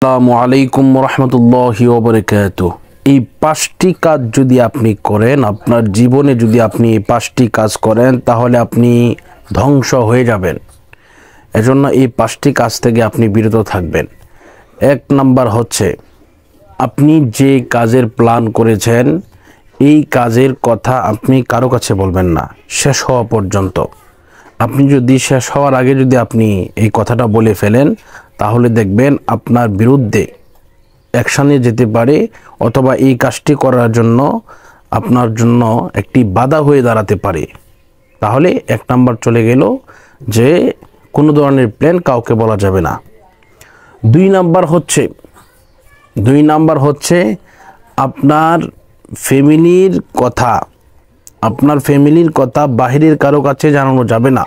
আসসালামু আলাইকুম রহমতুল্লাহি ওয়া বারাকাতুহু। এই পাঁচটি কাজ যদি আপনি করেন, আপনার জীবনে যদি আপনি এই পাঁচটি কাজ করেন, তাহলে আপনি ধ্বংস হয়ে যাবেন। এজন্য এই পাঁচটি কাজ থেকে আপনি বিরত থাকবেন। এক নাম্বার হচ্ছে, আপনি যে কাজের প্ল্যান করেছেন এই কাজের কথা আপনি কারো কাছে বলবেন না শেষ হওয়া পর্যন্ত। আপনি যদি শেষ হওয়ার আগে যদি আপনি এই কথাটা বলে ফেলেন, তাহলে দেখবেন আপনার বিরুদ্ধে অ্যাকশানে যেতে পারে, অথবা এই কাজটি করার জন্য আপনার জন্য একটি বাধা হয়ে দাঁড়াতে পারে। তাহলে এক নাম্বার চলে গেল যে কোনো ধরনের প্ল্যান কাউকে বলা যাবে না। দুই নাম্বার হচ্ছে আপনার ফ্যামিলির কথা বাহিরের কারো কাছে জানানো যাবে না।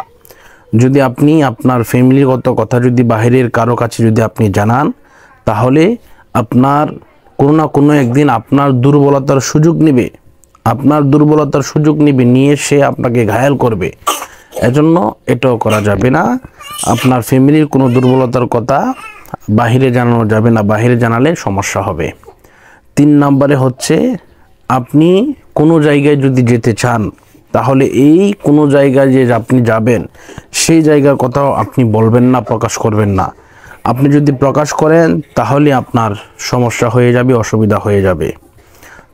যদি আপনি আপনার ফ্যামিলিগত কথা যদি বাহিরের কারো কাছে যদি আপনি জানান, তাহলে আপনার কোনো না কোনো একদিন আপনার দুর্বলতার সুযোগ নেবে, নিয়ে সে আপনাকে ঘায়াল করবে। এজন্য এটাও করা যাবে না। আপনার ফ্যামিলির কোনো দুর্বলতার কথা বাহিরে জানানো যাবে না, বাহিরে জানালে সমস্যা হবে। 3 নম্বরে হচ্ছে, আপনি কোনো জায়গায় যদি যেতে চান, তাহলে এই কোনো জায়গায় যে আপনি যাবেন সেই জায়গার কথাও আপনি বলবেন না, প্রকাশ করবেন না। আপনি যদি প্রকাশ করেন তাহলে আপনার সমস্যা হয়ে যাবে, অসুবিধা হয়ে যাবে।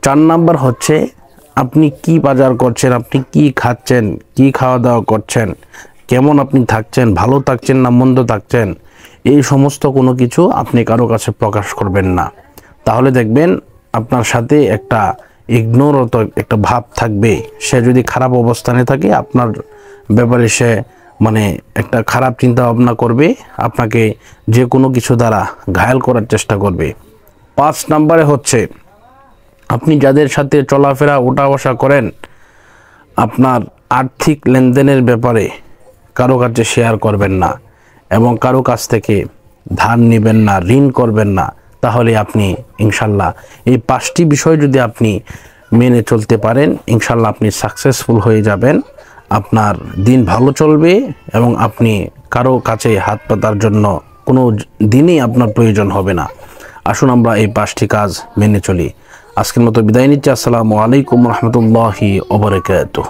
4 নাম্বার হচ্ছে, আপনি কি বাজার করছেন, আপনি কি খাচ্ছেন, কি খাওয়া দাওয়া করছেন, কেমন আপনি থাকছেন, ভালো থাকছেন না মন্দ থাকছেন, এই সমস্ত কোনো কিছু আপনি কারো কাছে প্রকাশ করবেন না। তাহলে দেখবেন আপনার সাথে একটা ইগনোরত একটা ভাব থাকবে। সে যদি খারাপ অবস্থানে থাকে, আপনার ব্যাপারে সে একটা খারাপ চিন্তা ভাবনা করবে, আপনাকে যে কোনো কিছু দ্বারা ঘায়াল করার চেষ্টা করবে। 5 নম্বরে হচ্ছে, আপনি যাদের সাথে চলাফেরা ওঠা বসা করেন, আপনার আর্থিক লেনদেনের ব্যাপারে কারো কাছে শেয়ার করবেন না, এবং কারো কাছ থেকে ধার নেবেন না, ঋণ করবেন না। তাহলে আপনি ইনশাল্লাহ এই 5টি বিষয় যদি আপনি মেনে চলতে পারেন, ইনশাল্লাহ আপনি সাকসেসফুল হয়ে যাবেন। আপনার দিন ভালো চলবে এবং আপনি কারো কাছে হাত পাতার জন্য কোনো দিনই আপনার প্রয়োজন হবে না। আসুন আমরা এই 5টি কাজ মেনে চলি। আজকের মতো বিদায় নিচ্ছি। আসসালামু আলাইকুম রহমতুল্লাহি ওয়া বারাকাতুহু।